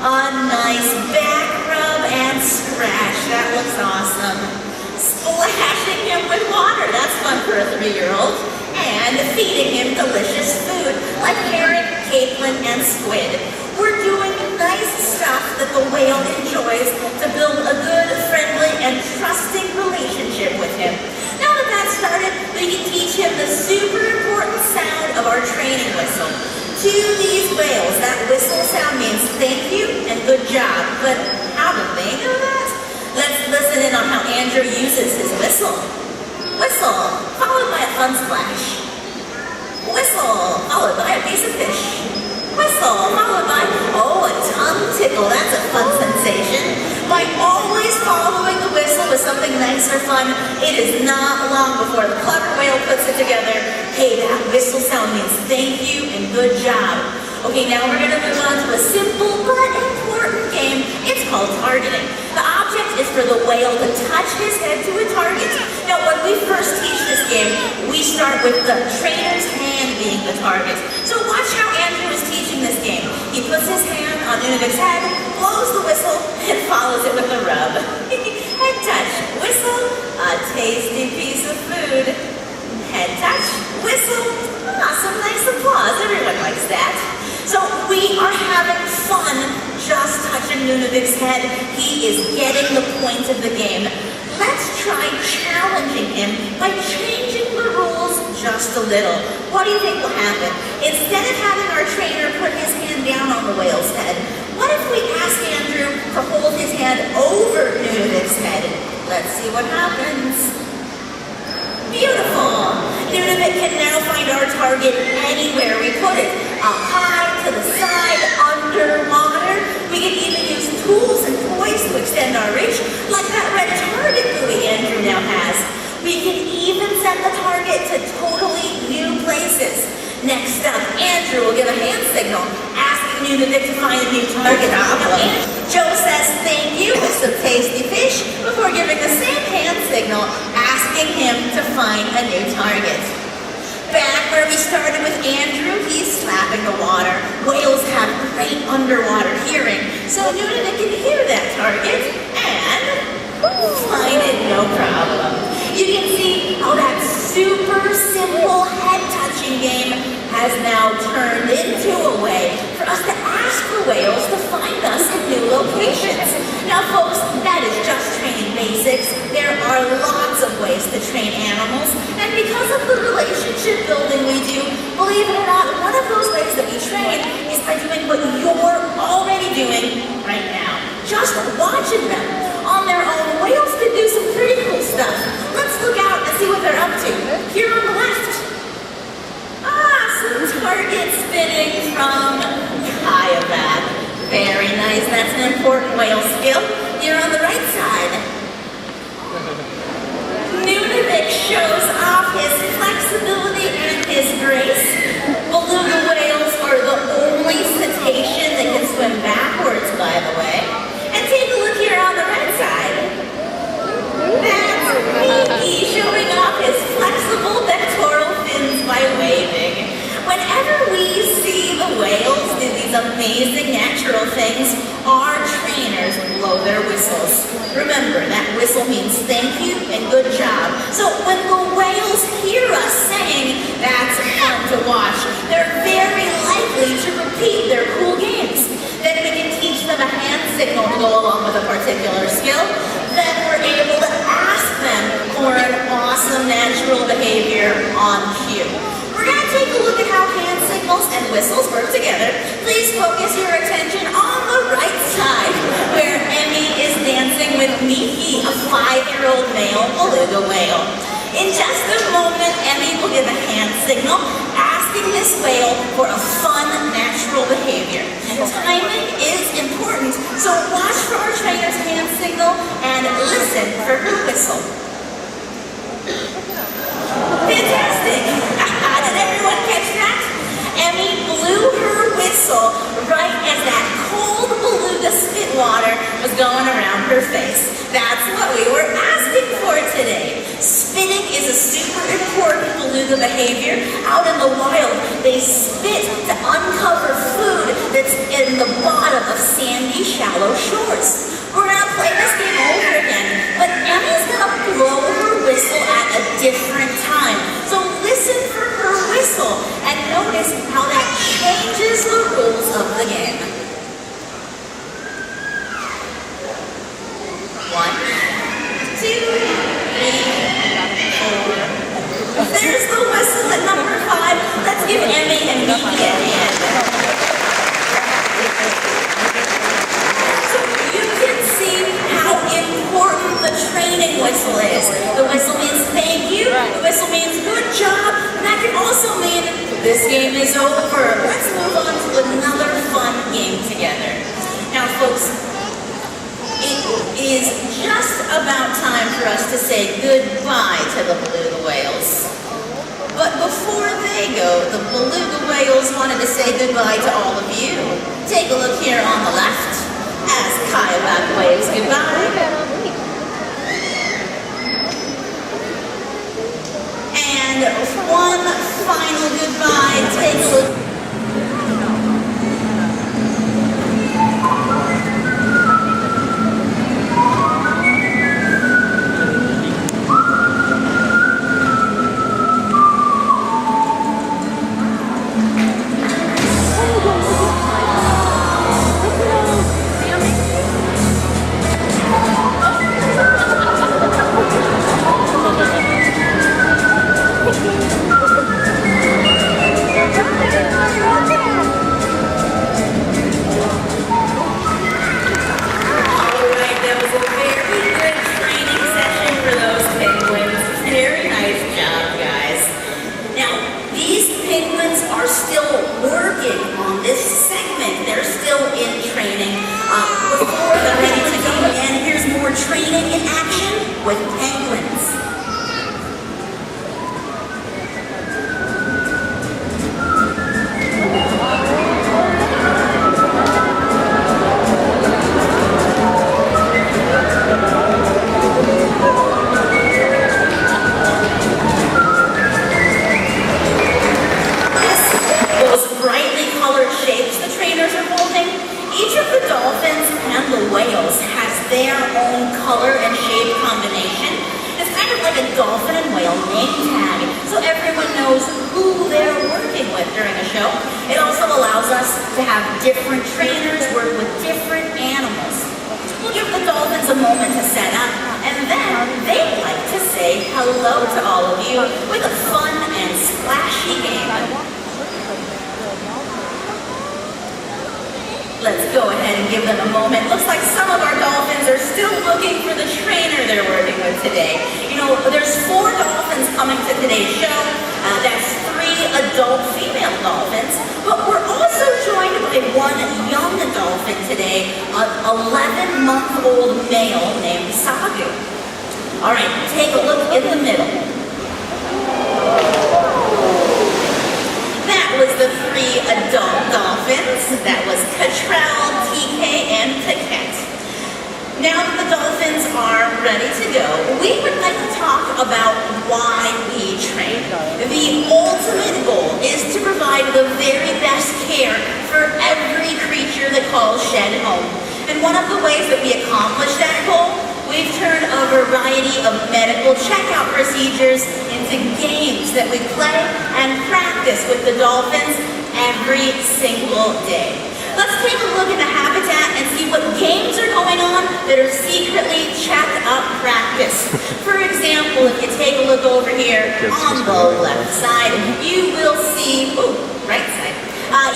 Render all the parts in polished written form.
A nice back rub and scratch. That looks awesome. Splashing him with water. That's fun for a 3-year-old. And feeding him delicious food like carrot, capelin, and squid. We're doing nice stuff that the whale enjoys to build a good, friendly, and trusting relationship with him. Now that that's started, we can teach him the super important sound of our training whistle. To these whales, that whistle sound means thank you and good job. But how do they know that? Let's listen in on how Andrew uses his whistle. Whistle, followed by a fun splash. Whistle, followed by a piece of fish. Whistle, followed by, a tongue tickle. That's a fun sensation. By always following the whistle with something nice or fun, it is not long before the clever whale puts it together. Hey, that whistle sound means thank you and good job. Okay, now we're going to move on to a simple but important game. It's called targeting. The object is for the whale to touch his head to a target. Now, when we first teach this game, we start with the trainer's hand being the target. So watch how Andrew is teaching this game. He puts his hand on Univic's head, blows the whistle, and follows it with a rub. Head touch, whistle, a tasty piece of food. Head touch, whistle, some nice applause. Everyone likes that. So we are having fun just touching Nunavic's head. He is getting the point of the game. Let's try challenging him by changing the rules just a little. What do you think will happen? Instead of having our trainer put his hand down on the whale's head, what if we ask Andrew to hold his hand over Nunavic's head? Let's see what happens. Beautiful! Nunavik can now find our target anywhere we put it. Up high, to the side, underwater. We can even use tools and toys to extend our reach, like that red target buoy Andrew now has. We can even send the target to totally new places. Next up, Andrew will give a hand signal, asking Nunavik to find a new target. Joe says thank you with some tasty fish before giving the same hand signal, asking him to find a new target. Back where we started with Andrew, he's slapping the water. Whales have great underwater hearing, so Nunavik can hear that target and find it no problem. You can see how that super simple head-touching game has now turned into a way for us to ask the whales to find us in new locations. Now folks, that is just training basics. There are lots of ways to train animals, and because of the relationship building we do, believe it or not, one of those ways that we train is by doing what you're already doing right now. Just watching them. On their own, whales can do some pretty cool stuff. Let's look out and see what they're up to. Here on the left. Some target spinning from kayak. Very nice, that's an important whale skill. Here on the right side. Nunavik shows off his flexibility and his grace. Beluga whales are the only cetacean that can swim backwards, by the way. And take a look here on the right side. That's Mickey showing off his flexible pectoral fins by waving. Whenever we see the whales do these amazing natural things, our trainers blow their whistles. Remember, that whistle means thank you and good job. So when the whales hear us saying, that's fun to watch, they're very likely to repeat their cool games. Then we can teach them a hand signal to go along with a particular skill. Then we're able to ask them for an awesome natural behavior on cue. We're going to take a look at how hand signals and whistles work together. Please focus your attention on the right side, where Emmy is dancing with Miki, a 5-year-old male beluga whale. In just a moment, Emmy will give a hand signal, asking this whale for a fun, natural behavior. Timing is important, so watch for our trainer's hand signal and listen for her whistle. Fantastic! Did everyone catch that? Emmy blew her whistle right as that cold beluga spit water was going around her face. That's what we were asking for today. Spit Spitting is a super important beluga behavior. Out in the wild, they spit to uncover food that's in the bottom of sandy, shallow shores. We're gonna play this game over again, but Emmy's gonna blow her whistle at a different time. So listen for her whistle and notice how that changes the rules of the game. 1, 2, 3, 4. There's the whistle at number 5. Let's give Emmy and Miki a hand. So you can see how important the training whistle is. The whistle means thank you. The whistle means good job. And that can also mean this game is over. Let's move on to another fun game together. Now, folks, it is just about time for us to say goodbye to the beluga whales. But before they go, the beluga whales wanted to say goodbye to all of you. Take a look here on the left as Kayak waves goodbye. And one final goodbye. Take a look. Training in action with penguins. Those brightly colored shapes the trainers are holding, each of the dolphins and the whales has their own color and shape combination. It's kind of like a dolphin and whale name tag, so everyone knows who they're working with during a show. It also allows us to have different trainers work with different animals. We'll give the dolphins a moment to set up, and then they'd like to say hello to all of you with a fun and splashy game. Let's go ahead and give them a moment. Looks like some of our dolphins are still looking for the trainer they're working with today. You know, there's 4 dolphins coming to today's show. That's 3 adult female dolphins. But we're also joined by 1 young dolphin today, an 11-month-old male named Sagu. All right, take a look in the middle. That was the 3 adult dolphins. That was Cottrell, TK, and Taquette. Now that the dolphins are ready to go, we would like to talk about why we train. The ultimate goal is to provide the very best care for every creature that calls shed home. And one of the ways that we accomplish that goal, we've turned a variety of medical checkout procedures into games that we play and practice with the dolphins every single day. Let's take a look at the habitat and see what games are going on that are secretly checked up practice. For example, if you take a look over here on the left side, you will see, right side,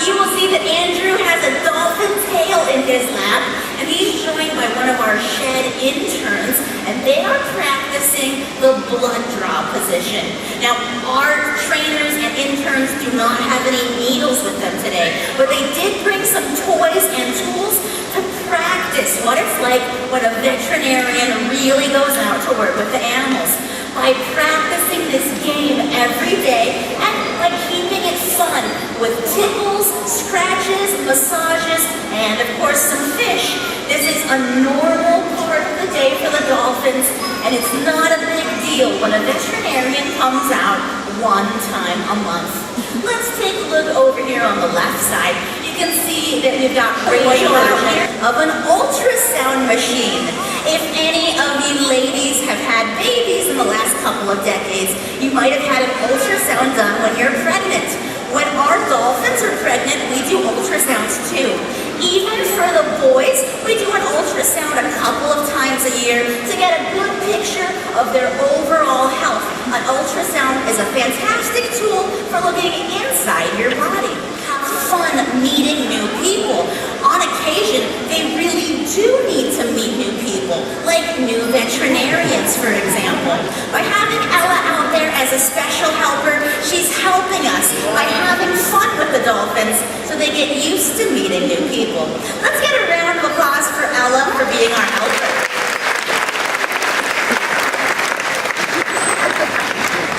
you will see that Andrew has a dolphin tail in his lap, and he's joined by one of our shed interns, and they are practicing the blood draw position. Now, our trainers and interns do not have any needles with them today, but they did bring some toys and tools to practice what it's like when a veterinarian really goes out to work with the animals. By practicing this game every day and by keeping it fun with tickles, scratches, massages, and of course some fish. This is a normal part of the day for the dolphins, and it's not a big deal deal when a veterinarian comes out one time a month. Let's take a look over here on the left side. You can see that we've got Rachel out here of an ultrasound machine. If any of you ladies have had babies in the last couple of decades, you might have had an ultrasound done when you're pregnant. When our dolphins are pregnant, we do ultrasounds too. Even for the boys, we do an ultrasound a couple of times a year to get a good picture of their overall health. An ultrasound is a fantastic tool for looking inside your body. Have fun meeting new people. On occasion, they really do need to meet new people, like new veterinarians, for example. By having Ella out there as a special helper, she's helping us by having fun with the dolphins so they get used to meeting new people. Let's get a round of applause for Ella for being our helper.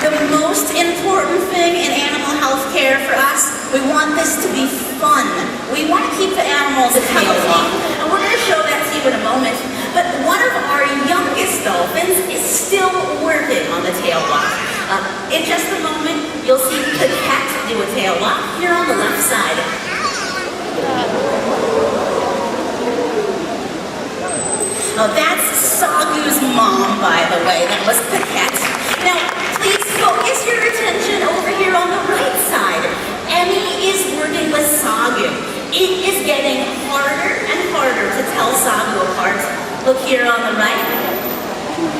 The most important thing in animal health care for us, we want this to be fun. We want to keep the animals healthy, and we're going to show that to you in a moment. But one of our youngest dolphins is still working on the tail walk. In just a moment, you'll see the cat do a tail walk here on the left side. Oh, that's Sagu's mom, by the way. That was Paquette. Now, please focus your attention over here on the right side. Emmy is working with Sagu. It is getting harder and harder to tell Sagu apart. Look here on the right.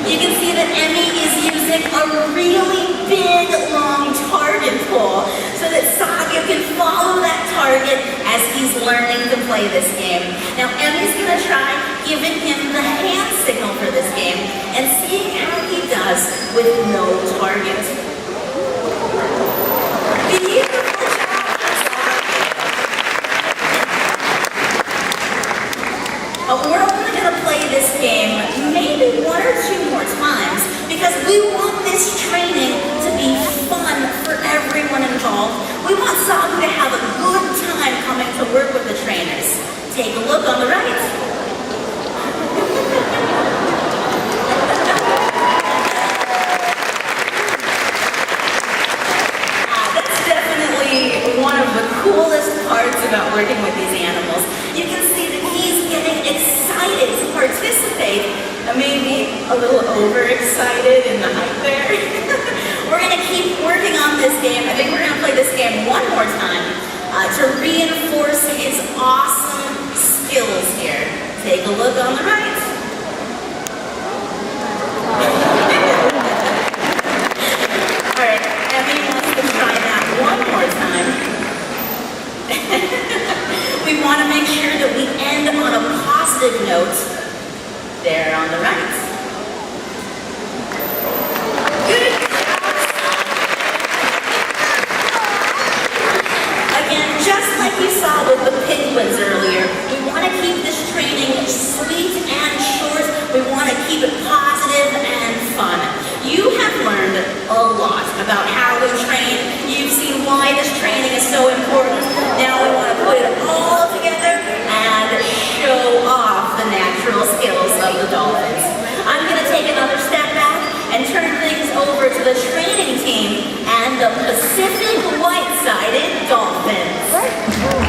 You can see that Emmy is using a really big, long target pole so that Sagu can follow that target as he's learning to play this game. Now, Emmy's going to try giving him the hand signal for this game and seeing how he does with no target. Beautiful job. We're only going to play this game maybe one or two more times because we want this training to be fun for everyone involved. We want Sagu to have a good time coming to work with the trainers. Take a look on the right. That's definitely one of the coolest parts about working with these animals. You can see that he's getting excited to participate, maybe a little overexcited in the height there. We're going to keep working on this game. I think we're going to play this game one more time to reinforce his awesome skills here. Take a look on the right. All right, Emmy wants to try that one more time. We want to make sure that we end on a positive note there on the right. Good job. Again, just like you saw with the penguins earlier, we want to keep this training sweet and short. We want to keep it positive and fun. You have learned a lot about how we train. You've seen why this training is so important. Now we want to put it all together and show off the natural skills of the dolphins. I'm going to take another step back and turn things over to the training team and the Pacific white-sided dolphins.